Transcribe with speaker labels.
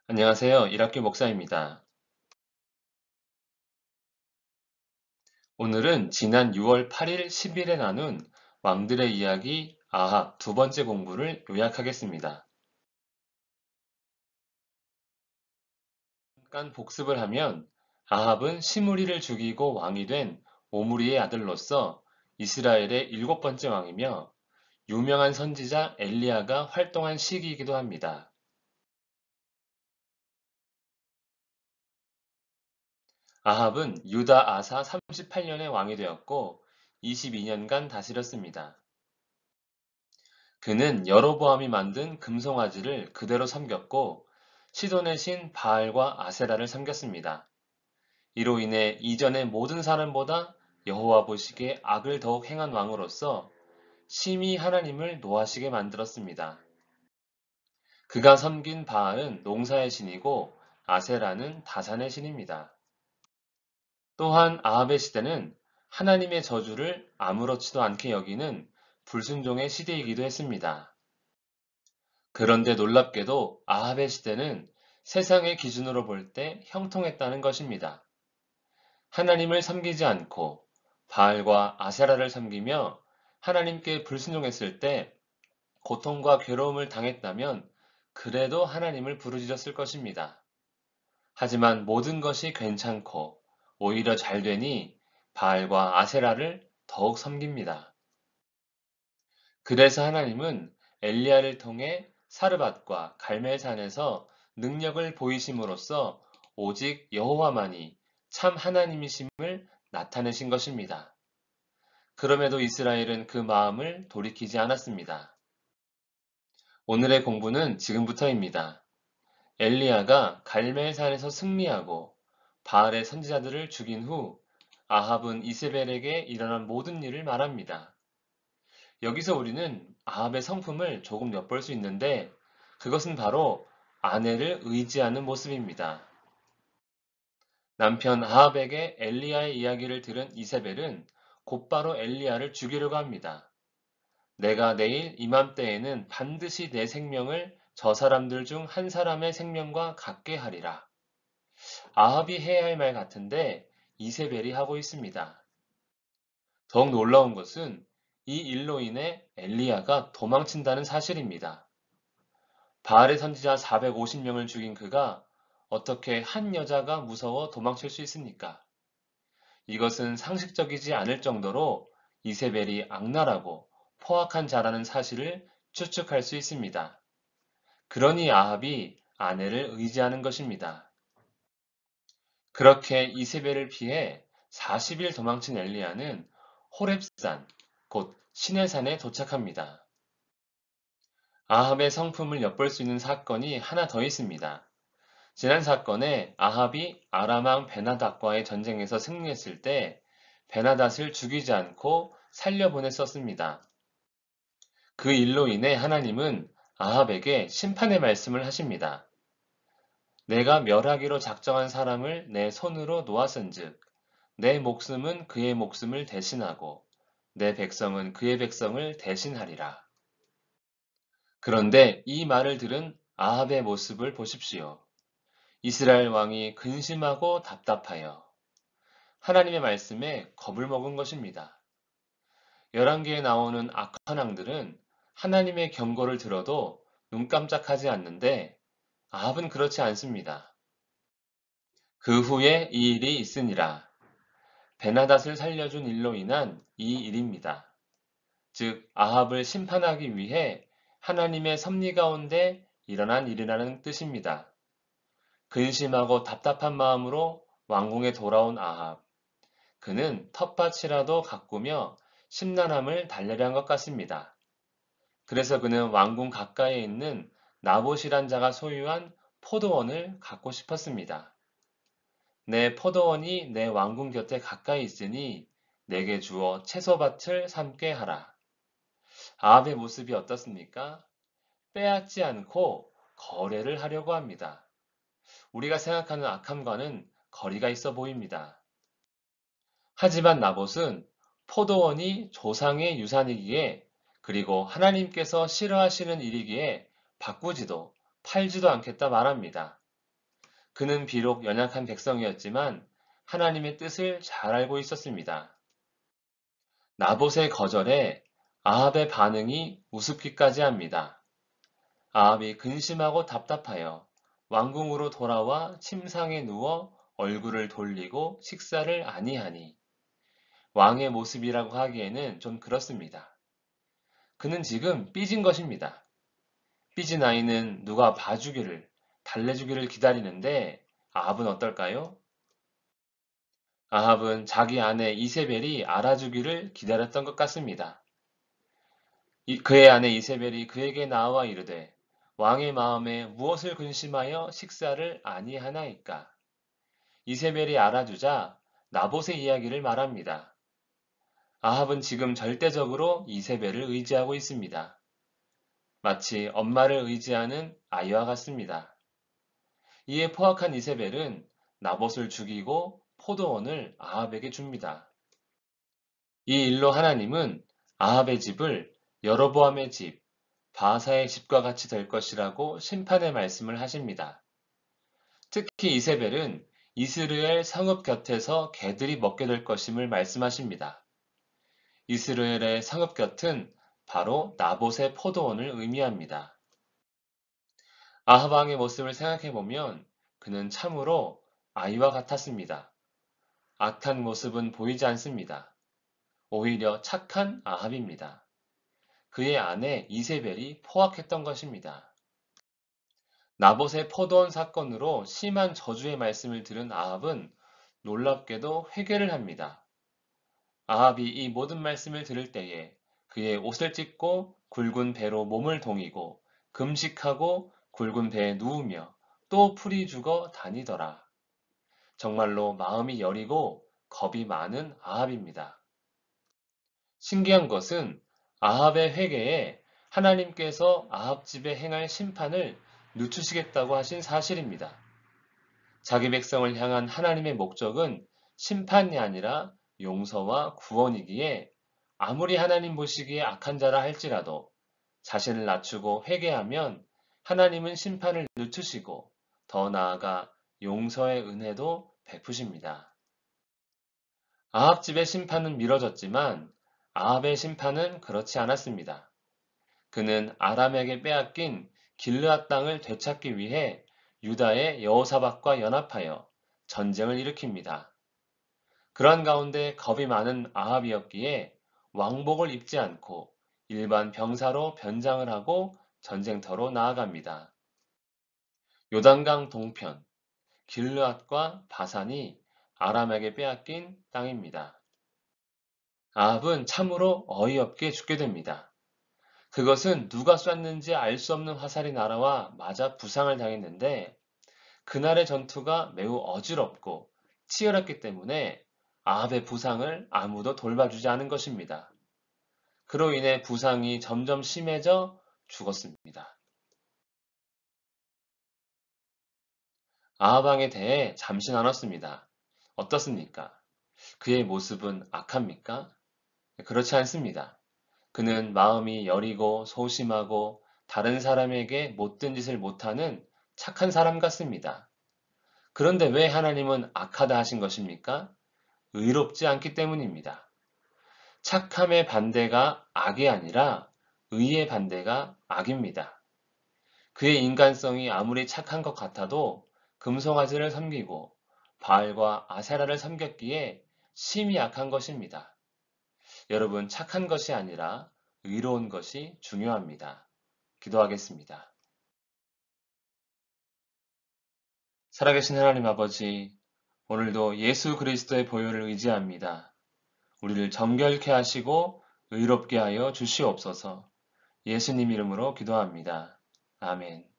Speaker 1: 안녕하세요. 일학교 목사입니다. 오늘은 지난 6월 8일, 10일에 나눈 왕들의 이야기 아합 두 번째 공부를 요약하겠습니다. 잠깐 복습을 하면 아합은 시므리를 죽이고 왕이 된 오므리의 아들로서 이스라엘의 일곱 번째 왕이며 유명한 선지자 엘리야가 활동한 시기이기도 합니다. 아합은 유다 아사 38년에 왕이 되었고 22년간 다스렸습니다. 그는 여로보암이 만든 금송아지를 그대로 섬겼고 시돈의 신 바알과 아세라를 섬겼습니다. 이로 인해 이전의 모든 사람보다 여호와 보시기에 악을 더욱 행한 왕으로서 심히 하나님을 노하시게 만들었습니다. 그가 섬긴 바알은 농사의 신이고 아세라는 다산의 신입니다. 또한 아합의 시대는 하나님의 저주를 아무렇지도 않게 여기는 불순종의 시대이기도 했습니다. 그런데 놀랍게도 아합의 시대는 세상의 기준으로 볼 때 형통했다는 것입니다. 하나님을 섬기지 않고 바알과 아세라를 섬기며 하나님께 불순종했을 때 고통과 괴로움을 당했다면 그래도 하나님을 부르짖었을 것입니다. 하지만 모든 것이 괜찮고 오히려 잘 되니 바알과 아세라를 더욱 섬깁니다. 그래서 하나님은 엘리야를 통해 사르밧과 갈멜산에서 능력을 보이심으로써 오직 여호와만이 참 하나님이심을 나타내신 것입니다. 그럼에도 이스라엘은 그 마음을 돌이키지 않았습니다. 오늘의 공부는 지금부터입니다. 엘리야가 갈멜산에서 승리하고 바알의 선지자들을 죽인 후 아합은 이세벨에게 일어난 모든 일을 말합니다. 여기서 우리는 아합의 성품을 조금 엿볼 수 있는데 그것은 바로 아내를 의지하는 모습입니다. 남편 아합에게 엘리야의 이야기를 들은 이세벨은 곧바로 엘리야를 죽이려고 합니다. 내가 내일 이맘때에는 반드시 내 생명을 저 사람들 중 한 사람의 생명과 같게 하리라. 아합이 해야 할 말 같은데 이세벨이 하고 있습니다. 더욱 놀라운 것은 이 일로 인해 엘리야가 도망친다는 사실입니다. 바알의 선지자 450명을 죽인 그가 어떻게 한 여자가 무서워 도망칠 수 있습니까? 이것은 상식적이지 않을 정도로 이세벨이 악랄하고 포악한 자라는 사실을 추측할 수 있습니다. 그러니 아합이 아내를 의지하는 것입니다. 그렇게 이세벨을 피해 40일 도망친 엘리야는 호렙산, 곧 신의 산에 도착합니다. 아합의 성품을 엿볼 수 있는 사건이 하나 더 있습니다. 지난 사건에 아합이 아람왕 베나닷과의 전쟁에서 승리했을 때 베나닷을 죽이지 않고 살려보냈었습니다. 그 일로 인해 하나님은 아합에게 심판의 말씀을 하십니다. 내가 멸하기로 작정한 사람을 내 손으로 놓았은즉 내 목숨은 그의 목숨을 대신하고 내 백성은 그의 백성을 대신하리라. 그런데 이 말을 들은 아합의 모습을 보십시오. 이스라엘 왕이 근심하고 답답하여 하나님의 말씀에 겁을 먹은 것입니다. 열왕기에 나오는 악한 왕들은 하나님의 경고를 들어도 눈 깜짝하지 않는데 아합은 그렇지 않습니다. 그 후에 이 일이 있으니라. 베나닷을 살려준 일로 인한 이 일입니다. 즉 아합을 심판하기 위해 하나님의 섭리 가운데 일어난 일이라는 뜻입니다. 근심하고 답답한 마음으로 왕궁에 돌아온 아합. 그는 텃밭이라도 가꾸며 심란함을 달래려 한 것 같습니다. 그래서 그는 왕궁 가까이에 있는 나봇이란 자가 소유한 포도원을 갖고 싶었습니다. 내 포도원이 내 왕궁 곁에 가까이 있으니 내게 주어 채소밭을 삼게 하라. 아합의 모습이 어떻습니까? 빼앗지 않고 거래를 하려고 합니다. 우리가 생각하는 악함과는 거리가 있어 보입니다. 하지만 나봇은 포도원이 조상의 유산이기에 그리고 하나님께서 싫어하시는 일이기에 바꾸지도 팔지도 않겠다 말합니다. 그는 비록 연약한 백성이었지만 하나님의 뜻을 잘 알고 있었습니다. 나봇의 거절에 아합의 반응이 우습기까지 합니다. 아합이 근심하고 답답하여 왕궁으로 돌아와 침상에 누워 얼굴을 돌리고 식사를 아니하니 왕의 모습이라고 하기에는 좀 그렇습니다. 그는 지금 삐진 것입니다. 삐진 아이는 누가 봐주기를, 달래주기를 기다리는데 아합은 어떨까요? 아합은 자기 아내 이세벨이 알아주기를 기다렸던 것 같습니다. 그의 아내 이세벨이 그에게 나와 이르되 왕의 마음에 무엇을 근심하여 식사를 아니하나이까? 이세벨이 알아주자 나봇의 이야기를 말합니다. 아합은 지금 절대적으로 이세벨을 의지하고 있습니다. 마치 엄마를 의지하는 아이와 같습니다. 이에 포악한 이세벨은 나봇을 죽이고 포도원을 아합에게 줍니다. 이 일로 하나님은 아합의 집을 여로보암의 집, 바사의 집과 같이 될 것이라고 심판의 말씀을 하십니다. 특히 이세벨은 이스라엘 성읍 곁에서 개들이 먹게 될 것임을 말씀하십니다. 이스라엘의 성읍 곁은 바로 나봇의 포도원을 의미합니다. 아합 왕의 모습을 생각해보면 그는 참으로 아이와 같았습니다. 악한 모습은 보이지 않습니다. 오히려 착한 아합입니다. 그의 아내 이세벨이 포악했던 것입니다. 나봇의 포도원 사건으로 심한 저주의 말씀을 들은 아합은 놀랍게도 회개를 합니다. 아합이 이 모든 말씀을 들을 때에 그의 옷을 찢고 굵은 배로 몸을 동이고 금식하고 굵은 배에 누우며 또 풀이 죽어 다니더라. 정말로 마음이 여리고 겁이 많은 아합입니다. 신기한 것은 아합의 회개에 하나님께서 아합 집에 행할 심판을 늦추시겠다고 하신 사실입니다. 자기 백성을 향한 하나님의 목적은 심판이 아니라 용서와 구원이기에 아무리 하나님 보시기에 악한 자라 할지라도 자신을 낮추고 회개하면 하나님은 심판을 늦추시고 더 나아가 용서의 은혜도 베푸십니다. 아합 집의 심판은 미뤄졌지만 아합의 심판은 그렇지 않았습니다. 그는 아람에게 빼앗긴 길르앗 땅을 되찾기 위해 유다의 여호사밧과 연합하여 전쟁을 일으킵니다. 그러한 가운데 겁이 많은 아합이었기에 왕복을 입지 않고 일반 병사로 변장을 하고 전쟁터로 나아갑니다. 요단강 동편, 길르앗과 바산이 아람에게 빼앗긴 땅입니다. 아합은 참으로 어이없게 죽게 됩니다. 그것은 누가 쐈는지 알 수 없는 화살이 날아와 맞아 부상을 당했는데 그날의 전투가 매우 어지럽고 치열했기 때문에 아합의 부상을 아무도 돌봐주지 않은 것입니다. 그로 인해 부상이 점점 심해져 죽었습니다. 아합 왕에 대해 잠시 나눴습니다. 어떻습니까? 그의 모습은 악합니까? 그렇지 않습니다. 그는 마음이 여리고 소심하고 다른 사람에게 못된 짓을 못하는 착한 사람 같습니다. 그런데 왜 하나님은 악하다 하신 것입니까? 의롭지 않기 때문입니다. 착함의 반대가 악이 아니라 의의 반대가 악입니다. 그의 인간성이 아무리 착한 것 같아도 금송아지를 섬기고 바알과 아세라를 섬겼기에 심히 악한 것입니다. 여러분, 착한 것이 아니라 의로운 것이 중요합니다. 기도하겠습니다. 살아계신 하나님 아버지, 오늘도 예수 그리스도의 보혈을 의지합니다. 우리를 정결케 하시고 의롭게 하여 주시옵소서. 예수님 이름으로 기도합니다. 아멘.